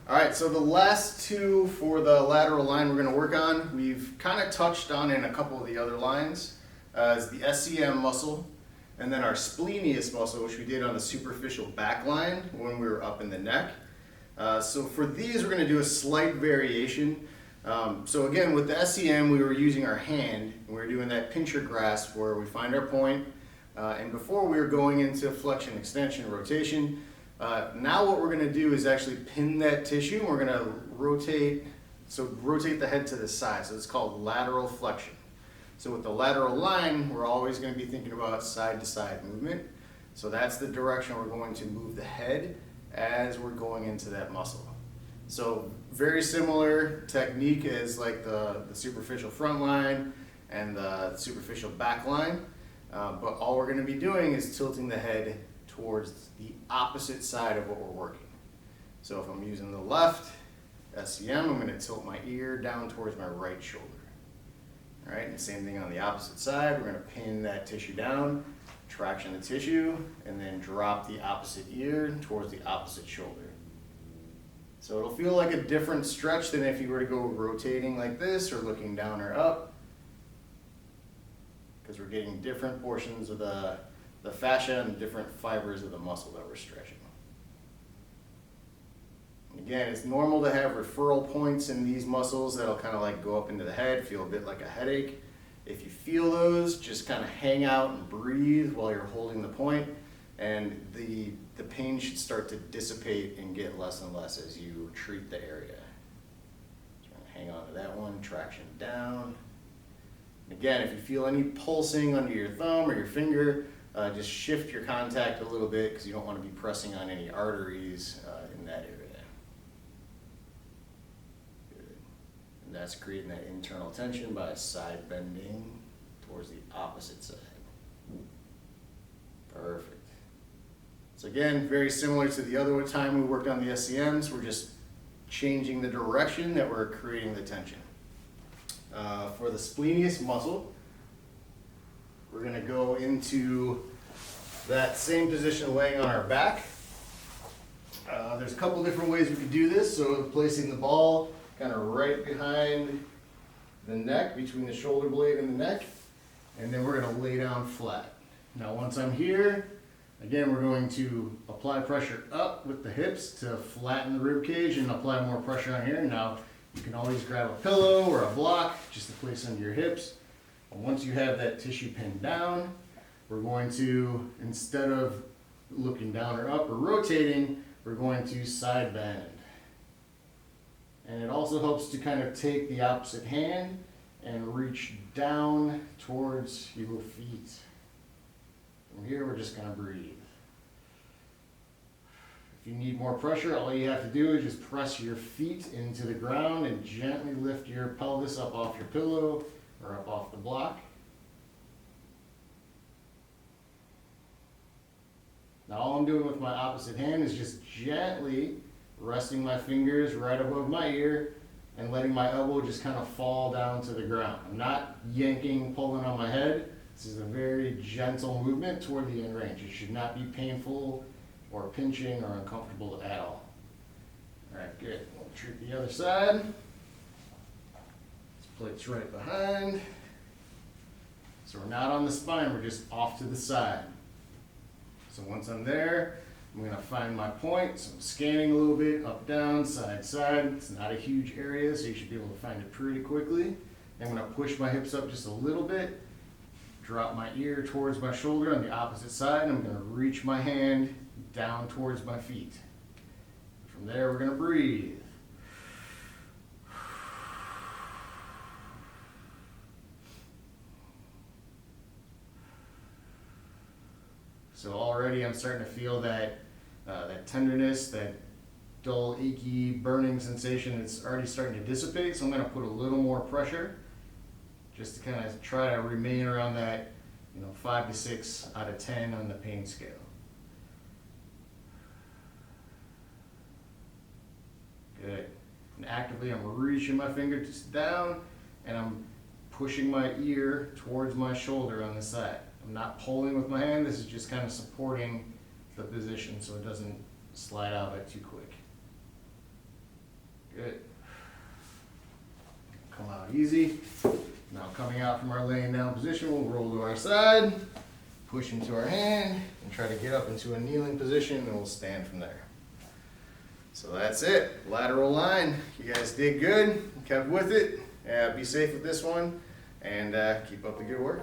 All right, so the last two for the lateral line we're going to work on, we've kind of touched on in a couple of the other lines, is the SCM muscle, and then our splenius muscle, which we did on the superficial back line when we were up in the neck. So for these, we're going to do a slight variation. So again, with the SCM, we were using our hand, and we were doing that pincher grasp where we find our point. And before we were going into flexion, extension, rotation. Now what we're going to do is actually pin that tissue, and we're going to rotate the head to the side. So it's called lateral flexion. So with the lateral line, we're always going to be thinking about side to side movement. So that's the direction we're going to move the head as we're going into that muscle. So very similar technique as like the superficial front line and the superficial back line. But all we're going to be doing is tilting the head towards the opposite side of what we're working. So if I'm using the left SCM, I'm going to tilt my ear down towards my right shoulder. All right, and the same thing on the opposite side. We're going to pin that tissue down, traction the tissue, and then drop the opposite ear towards the opposite shoulder. So it'll feel like a different stretch than if you were to go rotating like this or looking down or up, because we're getting different portions of the fascia and different fibers of the muscle that we're stretching. And again, it's normal to have referral points in these muscles that'll kind of like go up into the head, feel a bit like a headache. If you feel those, just kind of hang out and breathe while you're holding the point, and the pain should start to dissipate and get less and less as you treat the area. So hang on to that one, traction down. Again, if you feel any pulsing under your thumb or your finger, just shift your contact a little bit because you don't want to be pressing on any arteries in that area. Good. And that's creating that internal tension by side bending towards the opposite side. Perfect. So again, very similar to the other time we worked on the SCMs, we're just changing the direction that we're creating the tension. For the splenius muscle, we're going to go into that same position laying on our back. There's a couple different ways we could do this. So placing the ball kind of right behind the neck, between the shoulder blade and the neck, and then we're going to lay down flat. Now once I'm here, again we're going to apply pressure up with the hips to flatten the rib cage and apply more pressure on here. Now you can always grab a pillow or a block just to place under your hips. And once you have that tissue pinned down, we're going to, instead of looking down or up or rotating, we're going to side bend. And it also helps to kind of take the opposite hand and reach down towards your feet. From here, we're just going to breathe. If you need more pressure, all you have to do is just press your feet into the ground and gently lift your pelvis up off your pillow or up off the block. Now all I'm doing with my opposite hand is just gently resting my fingers right above my ear and letting my elbow just kind of fall down to the ground. I'm not yanking, pulling on my head. This is a very gentle movement toward the end range. It should not be painful or pinching or uncomfortable at all. All right, good. We'll treat the other side. This plate's right behind. So we're not on the spine, we're just off to the side. So once I'm there, I'm going to find my point. So I'm scanning a little bit, up, down, side, side. It's not a huge area, so you should be able to find it pretty quickly. I'm going to push my hips up just a little bit, drop my ear towards my shoulder on the opposite side, and I'm going to reach my hand down towards my feet. From there, we're going to breathe. So already I'm starting to feel that tenderness, that dull, achy, burning sensation. It's already starting to dissipate, so I'm going to put a little more pressure just to kind of try to remain around that 5 to 6 out of 10 on the pain scale. Good. And actively I'm reaching my fingertips down and I'm pushing my ear towards my shoulder on the side. I'm not pulling with my hand, this is just kind of supporting the position so it doesn't slide out of it too quick. easy. Now coming out from our laying down position, we'll roll to our side, push into our hand, and try to get up into a kneeling position, and we'll stand from there. So that's it, lateral line. You guys did good, kept with it. Be safe with this one, and keep up the good work.